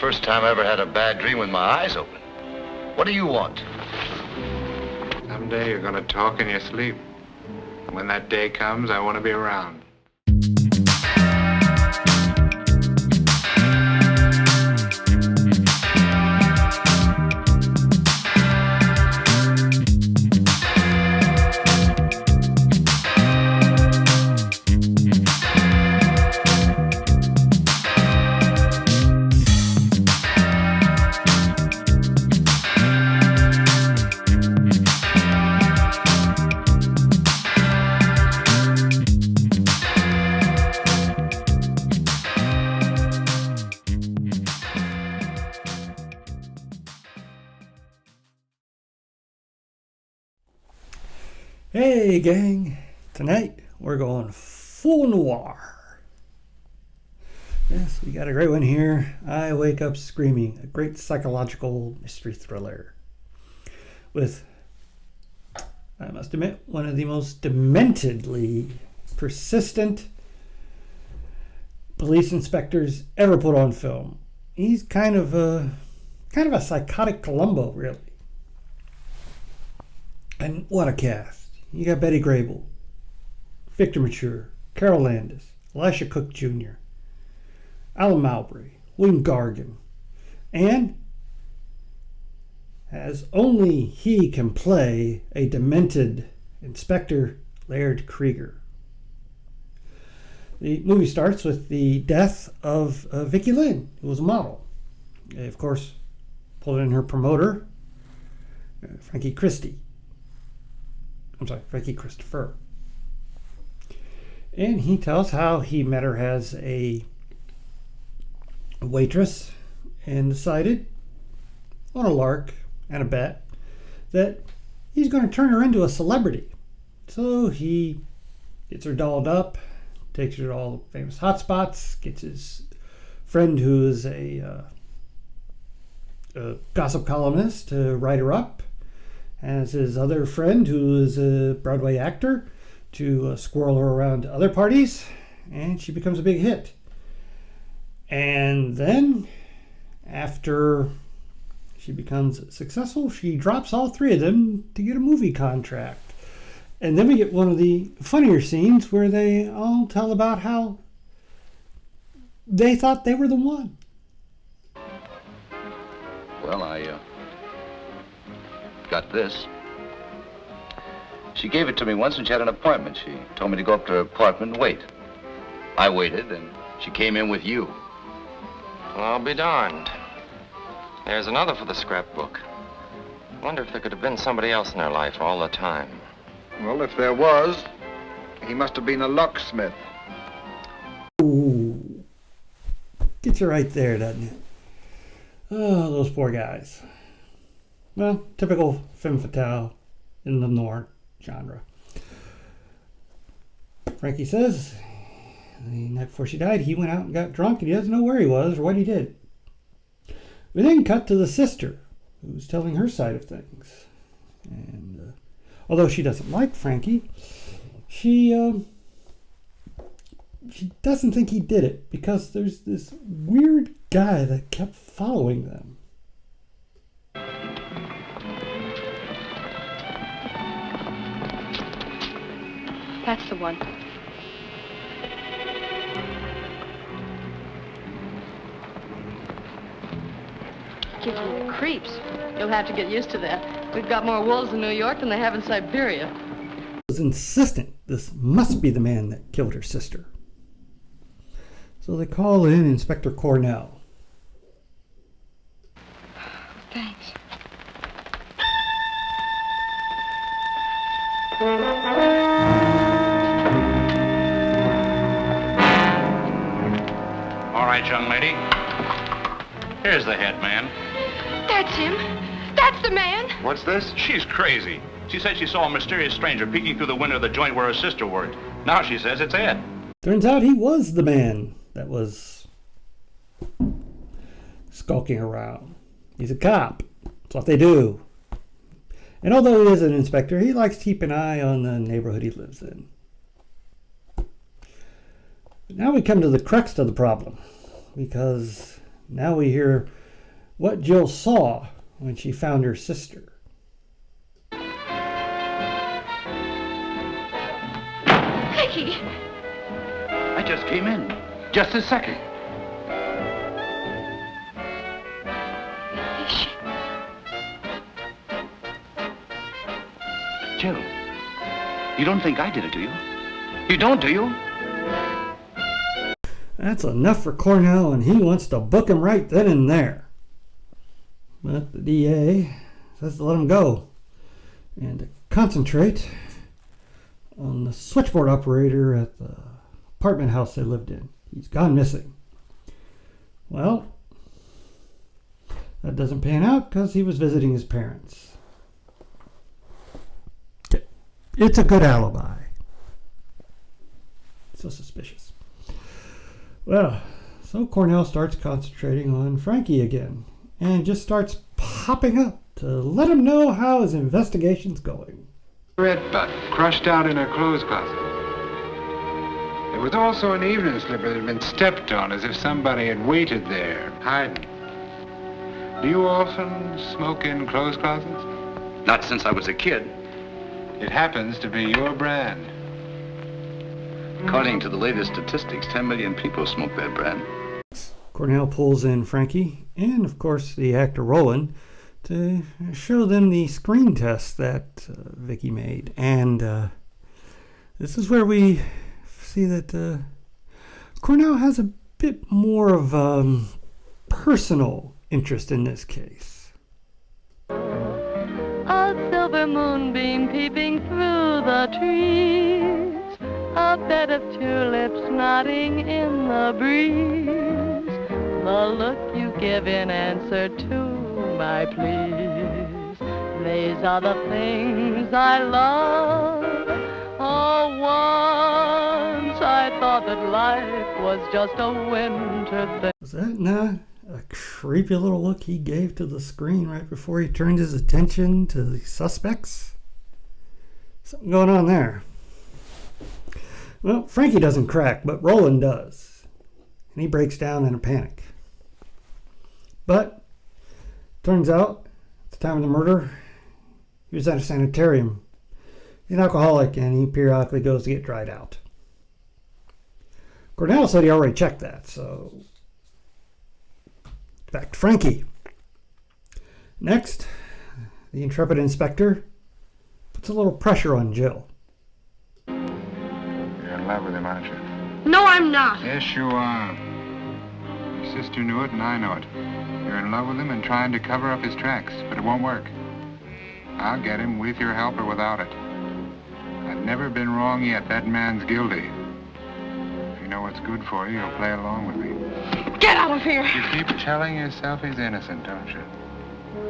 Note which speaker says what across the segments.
Speaker 1: first time I ever had a bad dream with my eyes open. What do you want?
Speaker 2: Someday you're gonna talk in your sleep. When that day comes, I want to be around.
Speaker 3: Hey gang, tonight we're going Film Noir. Yes, we got a great one here. I Wake Up Screaming, a great psychological mystery thriller with, I must admit, one of the most dementedly persistent police inspectors ever put on film. He's kind of a psychotic Columbo, really. And what a cast. You got Betty Grable, Victor Mature, Carol Landis, Elisha Cook Jr., Alan Mowbray, William Gargan, and as only he can play a demented Inspector Laird Krieger. The movie starts with the death of Vicki Lynn, who was a model. They, of course, pulled in her promoter, Frankie Christopher. And he tells how he met her as a waitress and decided on a lark and a bet that he's going to turn her into a celebrity. So he gets her dolled up, takes her to all the famous hotspots, gets his friend who is a gossip columnist to write her up, has his other friend who is a Broadway actor to squirrel her around to other parties, and she becomes a big hit. And then, after she becomes successful, she drops all three of them to get a movie contract. And then we get one of the funnier scenes where they all tell about how they thought they were the one.
Speaker 1: Well, I got this. She gave it to me once when she had an appointment. She told me to go up to her apartment and wait. I waited, and she came in with you.
Speaker 4: Well, I'll be darned. There's another for the scrapbook. Wonder if there could have been somebody else in her life all the time.
Speaker 2: Well, if there was, he must have been a locksmith.
Speaker 3: Ooh. Gets you right there, doesn't it? Oh, those poor guys. Well, typical femme fatale in the noir genre. Frankie says the night before she died, he went out and got drunk and he doesn't know where he was or what he did. We then cut to the sister, who's telling her side of things. And although she doesn't like Frankie, she doesn't think he did it because there's this weird guy that kept following them.
Speaker 5: That's the one. Gives you the creeps. You'll have to get used to that. We've got more wolves in New York than they have in Siberia.
Speaker 3: I was insistent this must be the man that killed her sister. So they call in Inspector Cornell.
Speaker 5: Thanks.
Speaker 6: All right, young lady. Here's the head man.
Speaker 5: That's him. That's the man.
Speaker 2: What's this?
Speaker 6: She's crazy. She said she saw a mysterious stranger peeking through the window of the joint where her sister worked. Now she says it's Ed.
Speaker 3: Turns out he was the man that was skulking around. He's a cop. That's what they do. And although he is an inspector, he likes to keep an eye on the neighborhood he lives in. But now we come to the crux of the problem, because Now we hear what Jill saw when she found her sister.
Speaker 5: Vicky!
Speaker 1: I just came in. Just a second. Jill, you don't think I did it, do you? You don't, do you?
Speaker 3: That's enough for Cornell, and he wants to book him right then and there. But the DA says to let him go and to concentrate on the switchboard operator at the apartment house they lived in. He's gone missing. Well, that doesn't pan out because he was visiting his parents. It's a good alibi. So suspicious. Well, so Cornell starts concentrating on Frankie again and just starts popping up to let him know how his investigation's going.
Speaker 2: Red butt crushed out in her clothes closet. There was also an evening slipper that had been stepped on as if somebody had waited there, hiding. Do you often smoke in clothes closets?
Speaker 1: Not since I was a kid.
Speaker 2: It happens to be your brand.
Speaker 1: According to the latest statistics, 10 million people smoke that brand.
Speaker 3: Cornell pulls in Frankie and, of course, the actor Roland to show them the screen test that Vicky made. And this is where we see that Cornell has a bit more of personal interest in this case.
Speaker 5: A silver moonbeam peeping through the trees, a bed of tulips nodding in the breeze, the look you give in answer to my pleas. These are the things I love. Oh, once I thought that life was just a winter thing.
Speaker 3: Was that not a creepy little look he gave to the screen right before he turned his attention to the suspects? Something going on there. Well, Frankie doesn't crack, but Roland does. And he breaks down in a panic. But turns out, at the time of the murder, he was at a sanitarium. He's an alcoholic, and he periodically goes to get dried out. Cornell said he already checked that, so back to Frankie. Next, the intrepid inspector puts a little pressure on Jill.
Speaker 2: You're in love with him, aren't you?
Speaker 5: No, I'm not.
Speaker 2: Yes, you are. Your sister knew it, and I know it. You're in love with him and trying to cover up his tracks, but it won't work. I'll get him with your help or without it. I've never been wrong yet. That man's guilty. If you know what's good for you, you'll play along with me.
Speaker 5: Get out of here.
Speaker 2: You keep telling yourself he's innocent, don't you?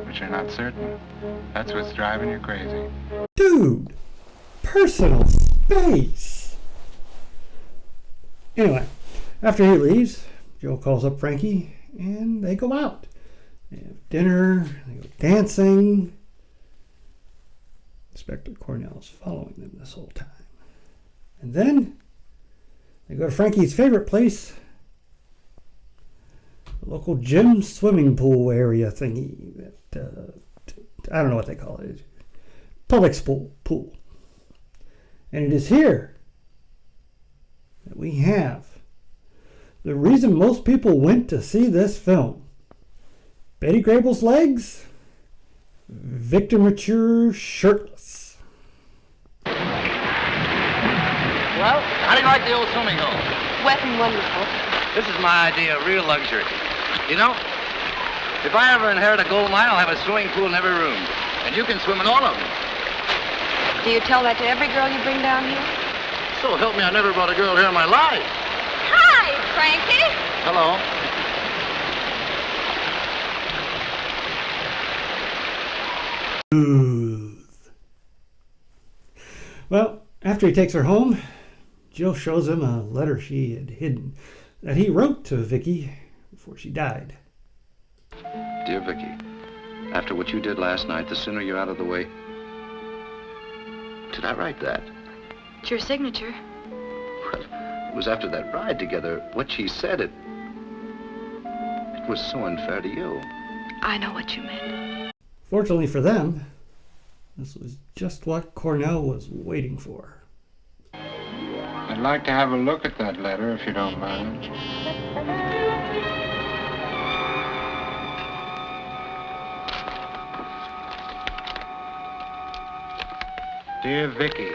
Speaker 2: But you're not certain. That's what's driving you crazy.
Speaker 3: Dude, personal space. Anyway, after he leaves, Jill calls up Frankie and they go out. They have dinner, they go dancing. Inspector Cornell's following them this whole time. And then they go to Frankie's favorite place, the local gym swimming pool area thingy. That I don't know what they call it. Public pool. And it is here that we have the reason most people went to see this film. Betty Grable's legs, Victor Mature shirtless.
Speaker 1: Well, how do you like the old swimming hole?
Speaker 5: Wet and wonderful.
Speaker 1: This is my idea of real luxury. You know, if I ever inherit a gold mine, I'll have a swimming pool in every room. And you can swim in all of them.
Speaker 5: Do you tell that to every girl you bring down here?
Speaker 1: So help me, I never brought a girl here in my life.
Speaker 5: Hi, Frankie.
Speaker 1: Hello.
Speaker 3: Well, after he takes her home, Jill shows him a letter she had hidden that he wrote to Vicky before she died.
Speaker 1: Dear Vicky, after what you did last night, the sooner you're out of the way. Did I write that?
Speaker 5: It's your signature.
Speaker 1: Well, it was after that ride together. What she said, it was so unfair to you.
Speaker 5: I know what you meant.
Speaker 3: Fortunately for them, this was just what Cornell was waiting for.
Speaker 2: I'd like to have a look at that letter, if you don't mind. Dear Vicky,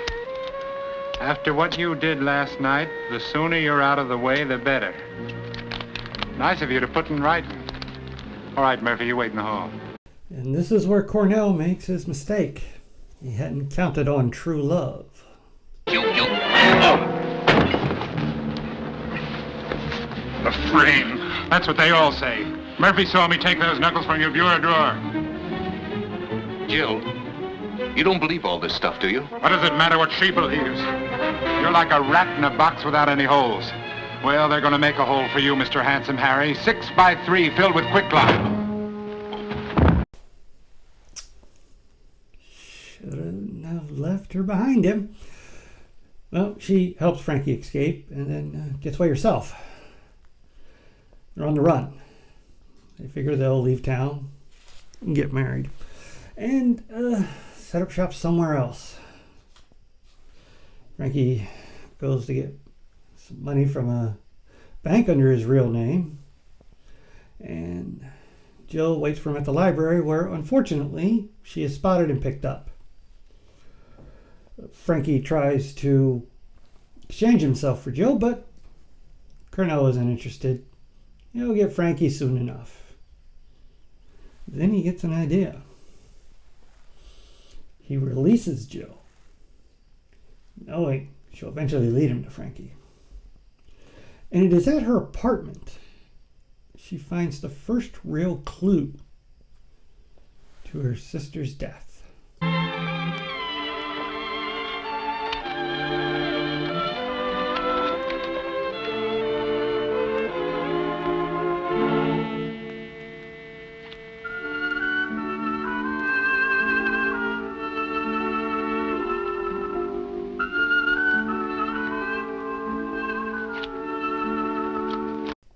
Speaker 2: after what you did last night, the sooner you're out of the way, the better. Nice of you to put in writing. All right, Murphy, you wait in the hall.
Speaker 3: And this is where Cornell makes his mistake. He hadn't counted on true love.
Speaker 2: The frame. That's what they all say. Murphy saw me take those knuckles from your bureau drawer.
Speaker 1: Jill, you don't believe all this stuff, do you?
Speaker 2: What does it matter what she believes? You're like a rat in a box without any holes. Well, they're going to make a hole for you, Mr. Handsome Harry. 6 by 3 filled with quicklime.
Speaker 3: Shouldn't have left her behind him. Well, she helps Frankie escape and then gets away herself. They're on the run. They figure they'll leave town and get married and set up shop somewhere else. Frankie goes to get some money from a bank under his real name, and Jill waits for him at the library, where unfortunately she is spotted and picked up. Frankie tries to exchange himself for Jill, but Cornell isn't interested. He'll get Frankie soon enough. Then he gets an idea. He releases Jill, knowing she'll eventually lead him to Frankie. And it is at her apartment she finds the first real clue to her sister's death.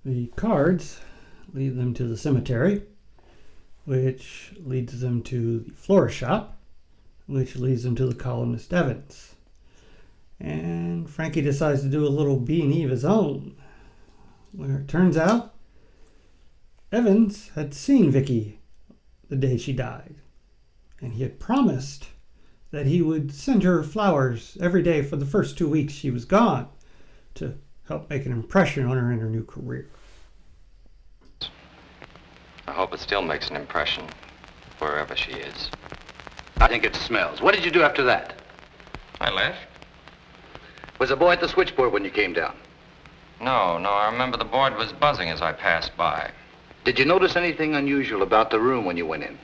Speaker 3: The cards lead them to the cemetery, which leads them to the florist shop, which leads them to the columnist Evans. And Frankie decides to do a little B&E of his own, where it turns out Evans had seen Vicky the day she died, and he had promised that he would send her flowers every day for the first 2 weeks she was gone to help make an impression on her in her new career.
Speaker 4: I hope it still makes an impression, wherever she is.
Speaker 1: I think it smells. What did you do after that?
Speaker 4: I left?
Speaker 1: Was the boy at the switchboard when you came down?
Speaker 4: No, I remember the board was buzzing as I passed by.
Speaker 1: Did you notice anything unusual about the room when you went in?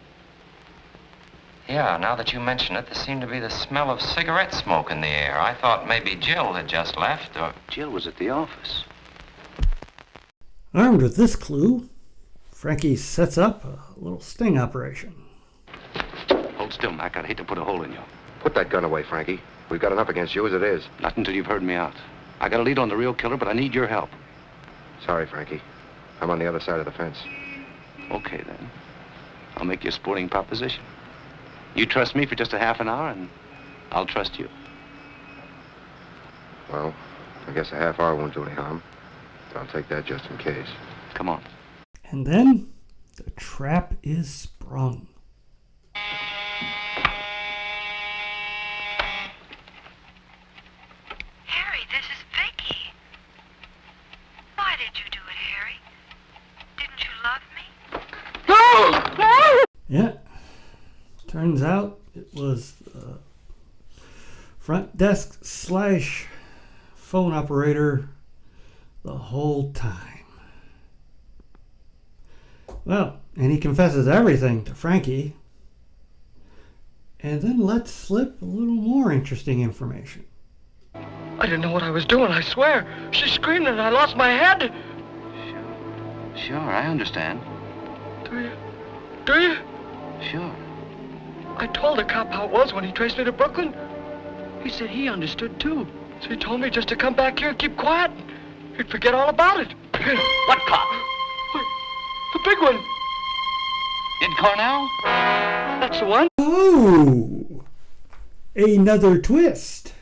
Speaker 4: Yeah, now that you mention it, there seemed to be the smell of cigarette smoke in the air. I thought maybe Jill had just left, or...
Speaker 1: Jill was at the office.
Speaker 3: Armed with this clue, Frankie sets up a little sting operation.
Speaker 1: Hold still, Mac. I'd hate to put a hole in you.
Speaker 7: Put that gun away, Frankie. We've got enough against you as it is.
Speaker 1: Not until you've heard me out. I got a lead on the real killer, but I need your help.
Speaker 7: Sorry, Frankie. I'm on the other side of the fence.
Speaker 1: Okay, then. I'll make you a sporting proposition. You trust me for just a half an hour, and I'll trust you.
Speaker 7: Well, I guess a half hour won't do any harm. I'll take that just in case.
Speaker 1: Come on.
Speaker 3: And then the trap is sprung.
Speaker 8: Harry, this is Vicky. Why did you do it, Harry? Didn't you love me?
Speaker 3: Yeah. Turns out it was front desk / phone operator the whole time. Well, and he confesses everything to Frankie, and then lets slip a little more interesting information.
Speaker 9: I didn't know what I was doing, I swear. She screamed and I lost my head.
Speaker 1: Sure, I understand.
Speaker 9: Do you? Do you?
Speaker 1: Sure.
Speaker 9: I told the cop how it was when he traced me to Brooklyn. He said he understood, too. So he told me just to come back here and keep quiet. He'd forget all about it.
Speaker 1: What cop?
Speaker 9: Why, the big one.
Speaker 6: In Cornell?
Speaker 9: That's the one.
Speaker 3: Oh, another twist.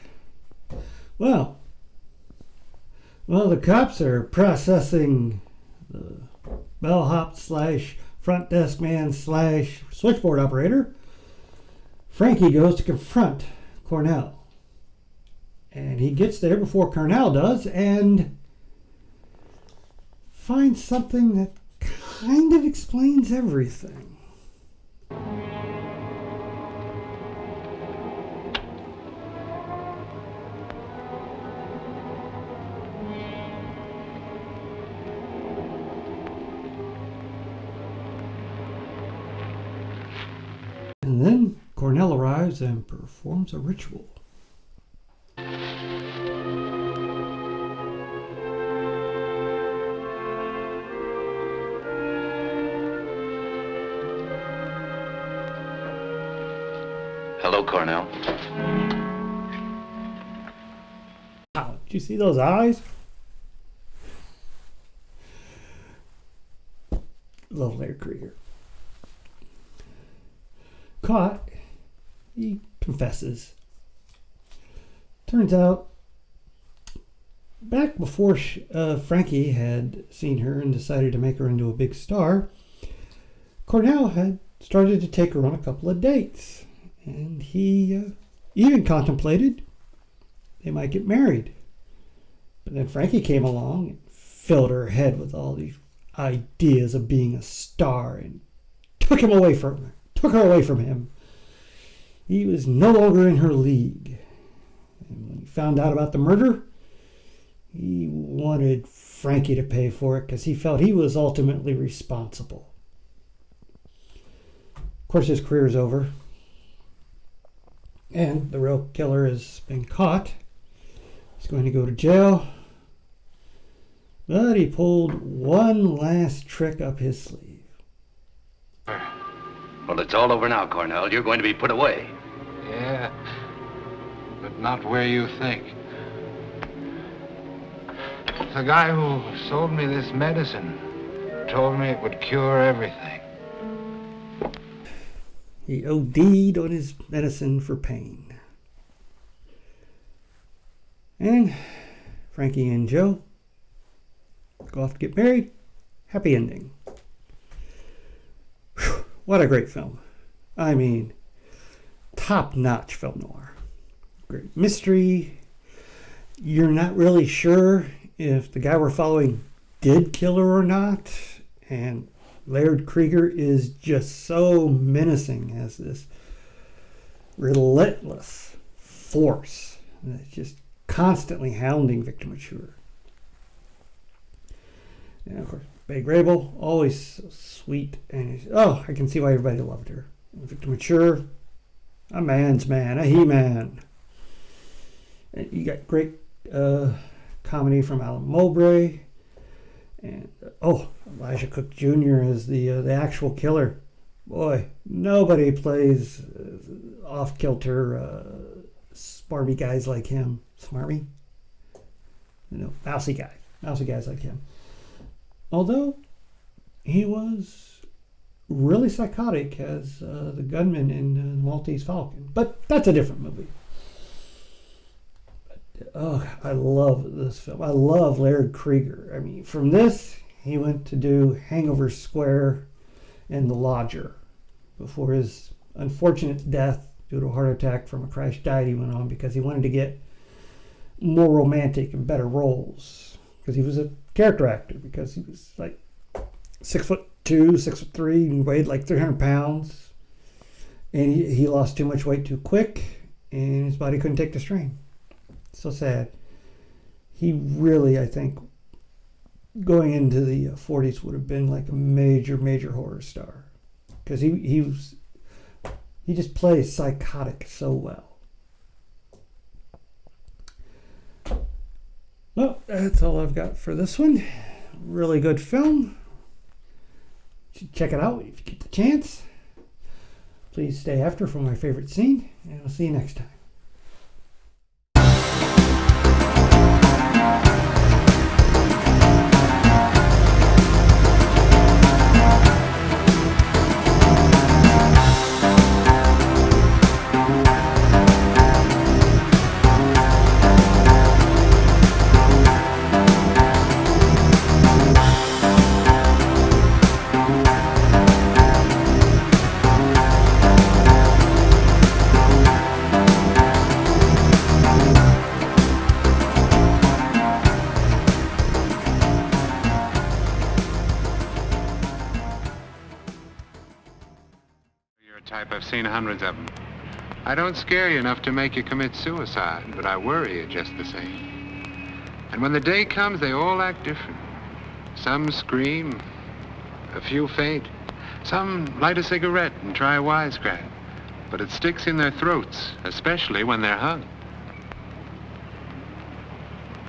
Speaker 3: Well, the cops are processing the bellhop slash front desk man slash switchboard operator. Frankie goes to confront Cornell. And he gets there before Cornell does and finds something that kind of explains everything. And then Cornell arrives and performs a ritual.
Speaker 1: Hello, Cornell.
Speaker 3: Wow, did you see those eyes? Love Larry Krieger. Caught, he confesses. Turns out, back before Frankie had seen her and decided to make her into a big star, Cornell had started to take her on a couple of dates. And he even contemplated they might get married. But then Frankie came along and filled her head with all these ideas of being a star and took her away from him. He was no longer in her league. And when he found out about the murder, he wanted Frankie to pay for it because he felt he was ultimately responsible. Of course, his career is over. And the real killer has been caught. He's going to go to jail. But he pulled one last trick up his sleeve.
Speaker 1: Well, it's all over now, Cornell. You're going to be put away.
Speaker 2: Yeah, but not where you think. The guy who sold me this medicine told me it would cure everything.
Speaker 3: He OD'd on his medicine for pain. And Frankie and Joe go off to get married. Happy ending. Whew, what a great film. I mean, top-notch film noir. Great mystery. You're not really sure if the guy we're following did kill her or not. And Laird Krieger is just so menacing as this relentless force that's just constantly hounding Victor Mature. And of course, Bay Grable, always so sweet. And I can see why everybody loved her. And Victor Mature, a man's man, a he-man. And you got great comedy from Alan Mowbray. And Elijah Cook Jr. is the actual killer. Boy, nobody plays off-kilter, smarmy guys like him. Smarmy? Mousy guys like him. Although he was really psychotic as the gunman in Maltese Falcon, but that's a different movie. I love this film. I love Laird Krieger. I mean, from this, he went to do Hangover Square and The Lodger. Before his unfortunate death due to a heart attack from a crash diet he went on because he wanted to get more romantic and better roles. Because he was a character actor. Because he was like 6'2", 6'3", and weighed like 300 pounds. And he lost too much weight too quick, and his body couldn't take the strain. So sad. He really, I think, going into the 40s would have been like a major, major horror star. Because he just plays psychotic so well. Well, that's all I've got for this one. Really good film. You should check it out if you get the chance. Please stay after for my favorite scene, and I'll see you next time.
Speaker 2: type. I've seen hundreds of them. I don't scare you enough to make you commit suicide, but I worry you just the same. And when the day comes, they all act different. Some scream, a few faint. Some light a cigarette and try a wisecrack. But it sticks in their throats, especially when they're hung.